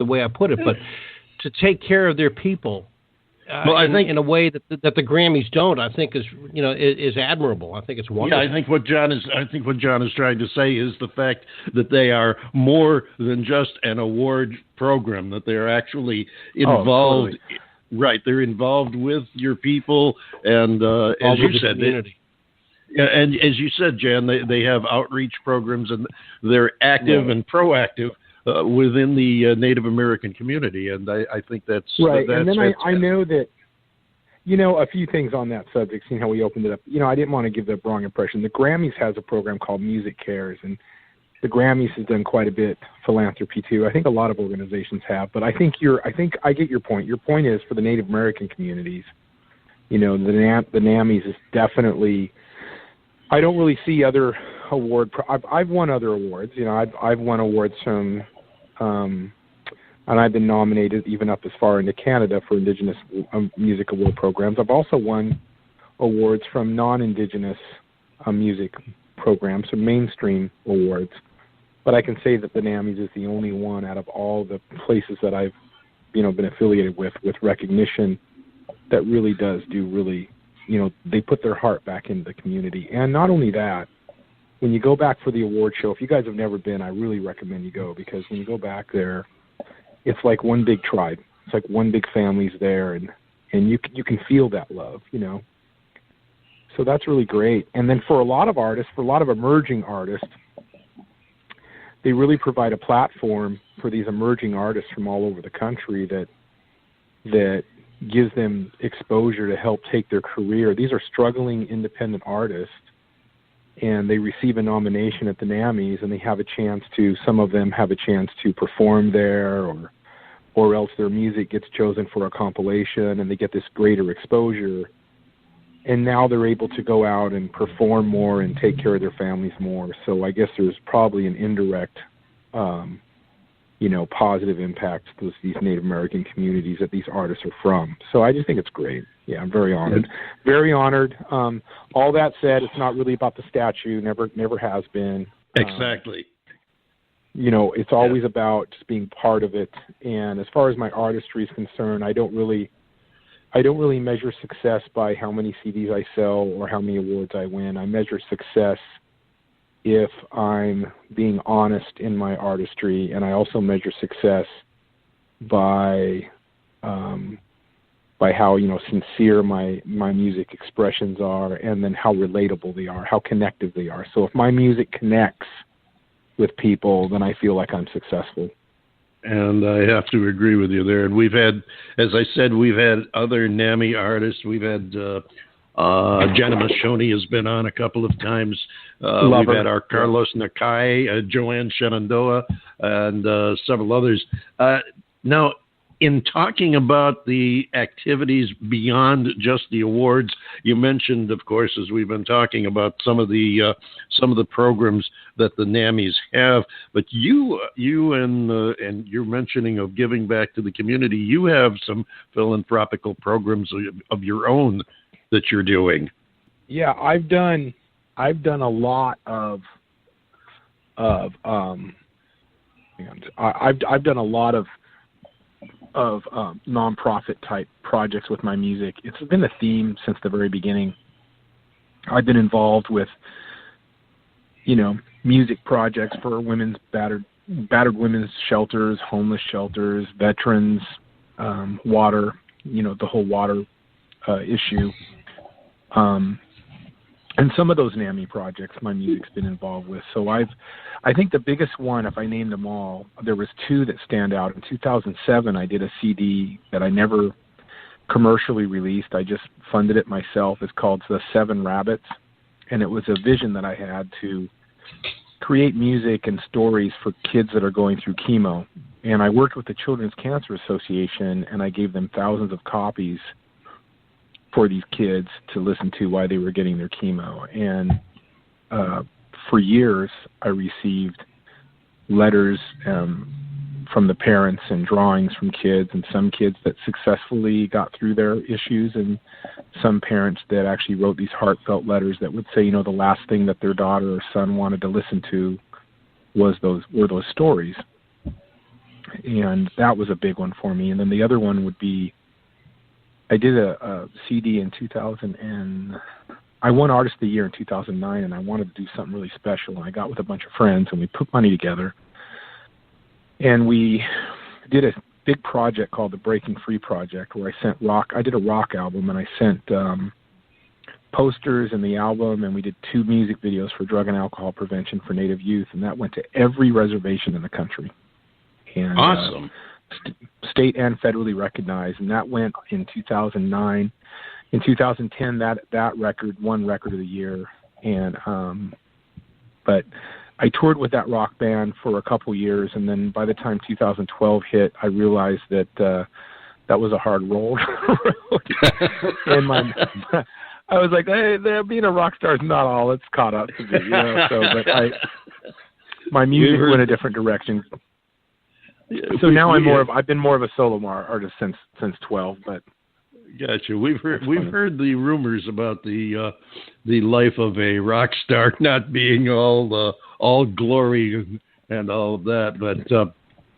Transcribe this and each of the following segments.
the way I put it, but to take care of their people. I think in a way that the Grammys don't, I think is admirable. I think it's wonderful. Yeah, I think what John is trying to say is the fact that they are more than just an award program. That they are actually involved. Totally. Right, they're involved with your people, and as you said, and as you said, Jan, they have outreach programs, and they're active and proactive within the Native American community, and I think that's right. That's, and then I know that, a few things on that subject, seeing how we opened it up. I didn't want to give the wrong impression. The Grammys has a program called Music Cares, and the Grammys has done quite a bit philanthropy too. I think a lot of organizations have, but I think I get your point. Your point is for the Native American communities. The NAMIs is definitely. I don't really see other I've won other awards. I've won awards from. And I've been nominated even up as far into Canada for Indigenous music award programs. I've also won awards from non-Indigenous music programs, so mainstream awards. But I can say that the NAMIs is the only one out of all the places that I've, been affiliated with recognition that really does do really, they put their heart back into the community. And not only that, when you go back for the award show, if you guys have never been, I really recommend you go, because when you go back there, it's like one big tribe. It's like one big family's there, and you can feel that love, So that's really great. And then for a lot of artists, for a lot of emerging artists, they really provide a platform for these emerging artists from all over the country that gives them exposure to help take their career. These are struggling independent artists, and they receive a nomination at the NAMIs, and they have a chance to, some of them have a chance to perform there, or else their music gets chosen for a compilation, and they get this greater exposure. And now they're able to go out and perform more and take care of their families more. So I guess there's probably an indirect, positive impact to these Native American communities that these artists are from. So I just think it's great. Yeah, I'm very honored. Very honored. All that said, it's not really about the statue. Never has been. Exactly. It's always about just being part of it. And as far as my artistry is concerned, I don't really measure success by how many CDs I sell or how many awards I win. I measure success if I'm being honest in my artistry, and I also measure success by how sincere my music expressions are, and then how relatable they are, how connective they are. So if my music connects with people, then I feel like I'm successful. And I have to agree with you there. And we've had, as I said, other NAMI artists. We've had Jenna Mashoni has been on a couple of times. We've had our Carlos Nakai, Joanne Shenandoah, and several others. Now, in talking about the activities beyond just the awards, you mentioned, of course, as we've been talking about some of the programs that the NAMIs have. But you and your mentioning of giving back to the community, you have some philanthropical programs of your own that you're doing. Yeah, I've done a lot of I've done a lot of nonprofit type projects with my music. It's been a theme since the very beginning. I've been involved with, music projects for battered women's shelters, homeless shelters, veterans, water, the whole water issue. And some of those NAMI projects my music's been involved with. So I think the biggest one, if I named them all, there was two that stand out. In 2007, I did a CD that I never commercially released. I just funded it myself. It's called The Seven Rabbits. And it was a vision that I had to create music and stories for kids that are going through chemo. And I worked with the Children's Cancer Association, and I gave them thousands of copies for these kids to listen to while they were getting their chemo. And for years, I received letters from the parents and drawings from kids, and some kids that successfully got through their issues, and some parents that actually wrote these heartfelt letters that would say, the last thing that their daughter or son wanted to listen to were those stories. and that was a big one for me. And then the other one would be, I did a CD in 2000, and I won Artist of the Year in 2009, and I wanted to do something really special. And I got with a bunch of friends, and we put money together, and we did a big project called the Breaking Free Project, where I did a rock album, and I sent posters in the album, and we did 2 music videos for drug and alcohol prevention for Native youth, and that went to every reservation in the country. And, awesome. State and federally recognized, and that went in 2009. In 2010, that record won Record of the Year, and but I toured with that rock band for a couple years, and then by the time 2012 hit, I realized that that was a hard road. And I was like, hey, being a rock star is not all it's caught up to be, you know. So, but my music went a different direction. So now I've been more of a solo artist since 12, but. Gotcha. We've heard the rumors about the life of a rock star not being all glory and all of that. But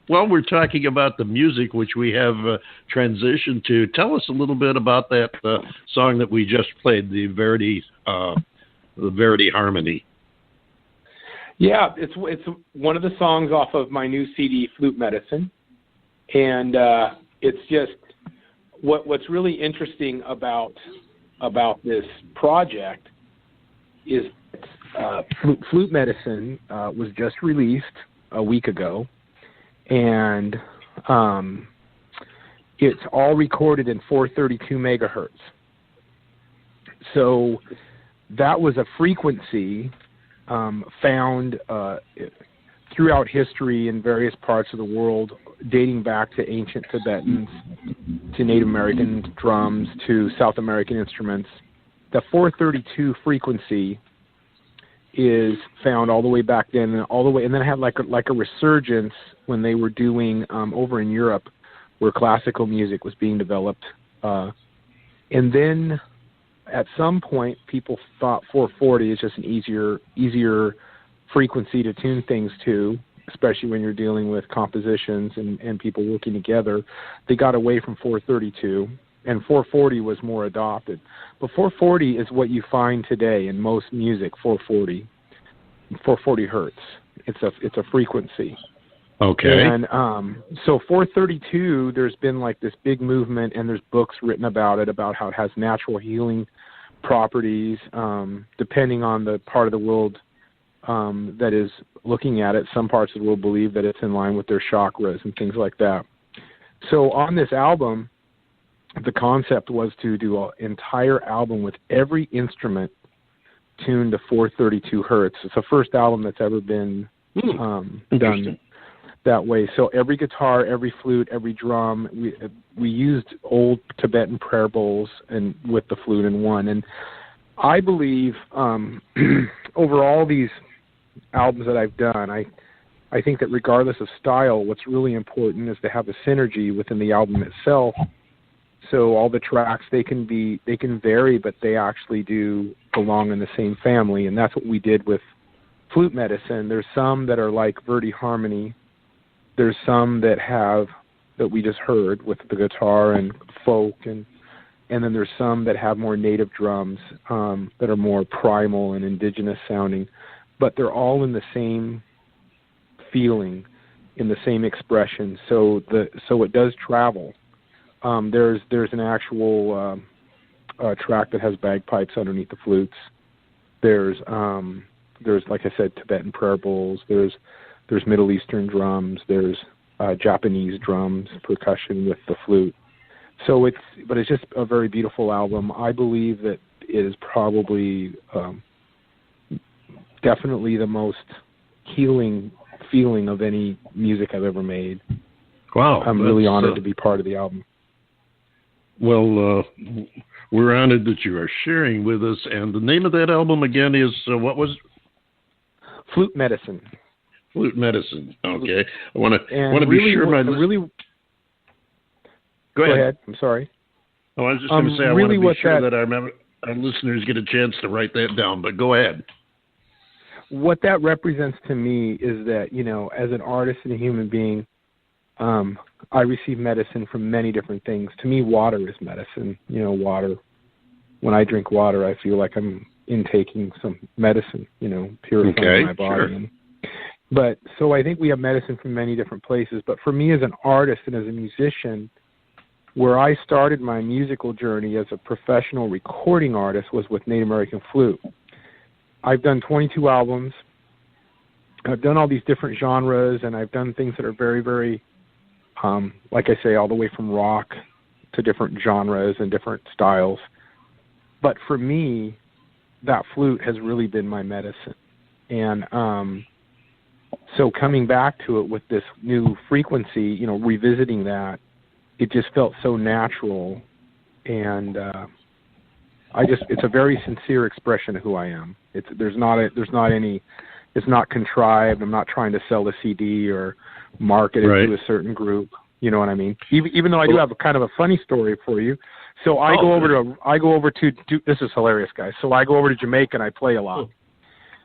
while we're talking about the music, which we have transitioned to, tell us a little bit about that song that we just played, the Verdi Harmony. Yeah, it's one of the songs off of my new CD, Flute Medicine, and it's just what's really interesting about this project is Flute Medicine was just released a week ago, and it's all recorded in 432 megahertz. So that was a frequency found throughout history in various parts of the world, dating back to ancient Tibetans, to Native American drums, to South American instruments. The 432 frequency is found all the way back then, and then it had like a resurgence when they were doing over in Europe, where classical music was being developed, and then at some point people thought 440 is just an easier frequency to tune things to, especially when you're dealing with compositions and people working together. They got away from 432, and 440 was more adopted. But 440 is what you find today in most music, 440 hertz. It's a frequency. Okay. And so 432, there's been like this big movement, and there's books written about it, about how it has natural healing properties, depending on the part of the world that is looking at it. Some parts of the world believe that it's in line with their chakras and things like that. So on this album, the concept was to do an entire album with every instrument tuned to 432 hertz. It's the first album that's ever been done that way. So every guitar, every flute, every drum, we used old Tibetan prayer bowls and with the flute in one. And I believe over all these albums that I've done, I think that regardless of style, what's really important is to have a synergy within the album itself. So all the tracks, they can vary, but they actually do belong in the same family, and that's what we did with Flute Medicine. There's some that are like Verdi Harmony. There's some that we just heard with the guitar and folk, and then there's some that have more native drums that are more primal and indigenous sounding, but they're all in the same feeling, in the same expression. So it does travel. There's an actual track that has bagpipes underneath the flutes. There's like I said, Tibetan prayer bowls. There's Middle Eastern drums. There's Japanese drums, percussion with the flute. So it's just a very beautiful album. I believe that it is probably definitely the most healing feeling of any music I've ever made. Wow. I'm really honored to be part of the album. Well, we're honored that you are sharing with us. And the name of that album again is, what was it? Flute Medicine. Flute Medicine. Okay. I want to really, be sure Go ahead. I'm sorry. Oh, I was just going to say, I really want to be sure that our listeners get a chance to write that down, but go ahead. What that represents to me is that, as an artist and a human being, I receive medicine from many different things. To me, water is medicine. Water. When I drink water, I feel like I'm intaking some medicine, purifying my body. Sure. So I think we have medicine from many different places. But for me as an artist and as a musician, where I started my musical journey as a professional recording artist was with Native American flute. I've done 22 albums. I've done all these different genres, and I've done things that are very, very, like I say, all the way from rock to different genres and different styles. But for me, that flute has really been my medicine. And so coming back to it with this new frequency, revisiting that, it just felt so natural. And it's a very sincere expression of who I am. It's not contrived. I'm not trying to sell a CD or market it to a certain group. You know what I mean? Even though I do have a kind of a funny story for you. So I go over to this is hilarious, guys. So I go over to Jamaica and I play a lot.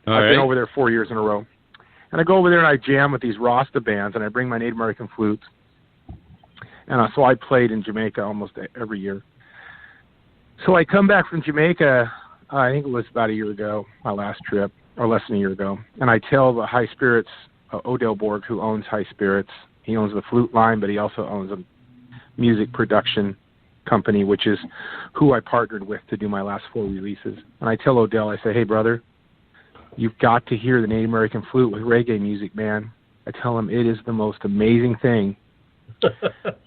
I've been over there 4 years in a row. And I go over there and I jam with these Rasta bands and I bring my Native American flutes. And so I played in Jamaica almost every year. So I come back from Jamaica, I think it was about a year ago, my last trip, or less than a year ago. And I tell the High Spirits, Odell Borg, who owns High Spirits, he owns the flute line, but he also owns a music production company, which is who I partnered with to do my last 4 releases. And I tell Odell, I say, hey, brother, you've got to hear the Native American flute with reggae music, man. I tell him it is the most amazing thing.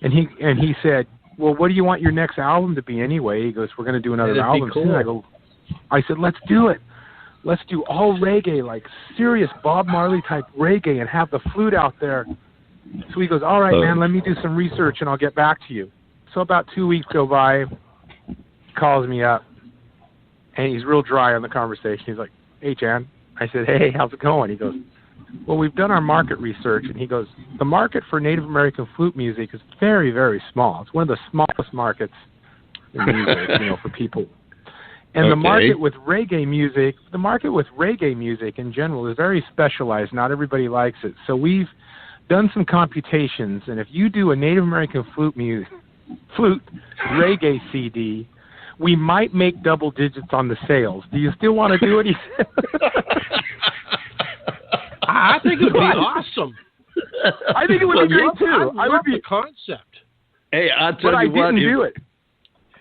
and he said, well, what do you want your next album to be anyway? He goes, we're going to do another album soon. I said, let's do it. Let's do all reggae, like serious Bob Marley type reggae, and have the flute out there. So he goes, all right, man, let me do some research and I'll get back to you. So about 2 weeks go by, he calls me up, and he's real dry on the conversation. He's like, hey, Jan. I said, hey, how's it going? He goes, well, we've done our market research, and he goes, the market for Native American flute music is very, very small. It's one of the smallest markets in music, for people. And the market with reggae music in general is very specialized. Not everybody likes it. So we've done some computations, and if you do a Native American flute reggae CD, we might make double digits on the sales. Do you still want to do it? He said. I think it would be awesome. I think it would be great too. I love the concept. Hey, I'll tell you what. I didn't do it.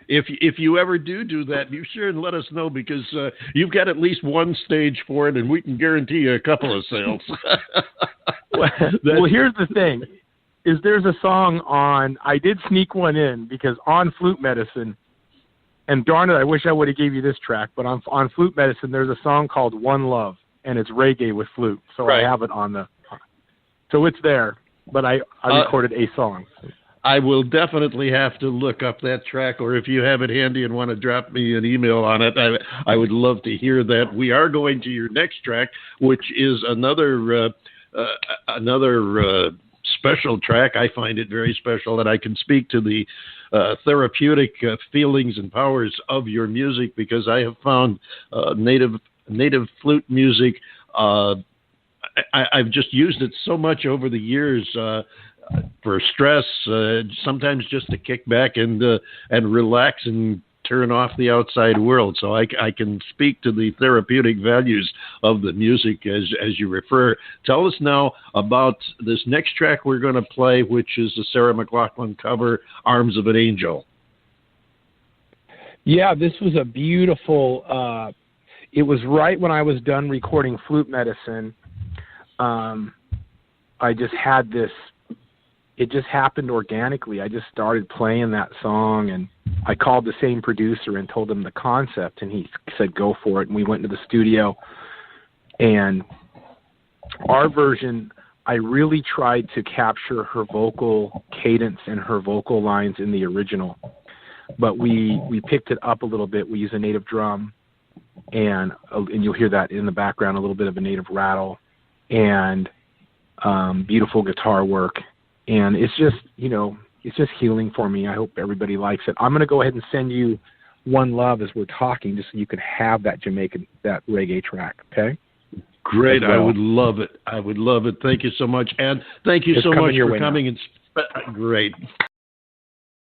If you ever do that, you sure and let us know, because you've got at least one stage for it, and we can guarantee you a couple of sales. Well, here's the thing: is there's a song on. I did sneak one in because on Flute Medicine, and darn it, I wish I would have gave you this track. But on Flute Medicine, there's a song called "One Love," and it's reggae with flute. So I have it on the. So it's there, but I recorded a song. I will definitely have to look up that track, or if you have it handy and want to drop me an email on it, I would love to hear that. We are going to your next track, which is another special track. I find it very special, and I can speak to the therapeutic feelings and powers of your music, because I have found native flute music. I've just used it so much over the years. For stress, sometimes just to kick back and relax and turn off the outside world. So I can speak to the therapeutic values of the music as you refer. Tell us now about this next track we're going to play, which is the Sarah McLachlan cover, "Arms of an Angel." Yeah, this was a beautiful. It was right when I was done recording Flute Medicine. I just had this. It just happened organically. I just started playing that song, and I called the same producer and told him the concept, and he said, go for it. And we went to the studio, and our version, I really tried to capture her vocal cadence and her vocal lines in the original, but we picked it up a little bit. We use a native drum, and you'll hear that in the background, a little bit of a native rattle, and beautiful guitar work. And it's just, it's just healing for me. I hope everybody likes it. I'm going to go ahead and send you "One Love" as we're talking, just so you can have that that reggae track, okay? Great. Well. I would love it. Thank you so much. And thank you so much for coming and Great.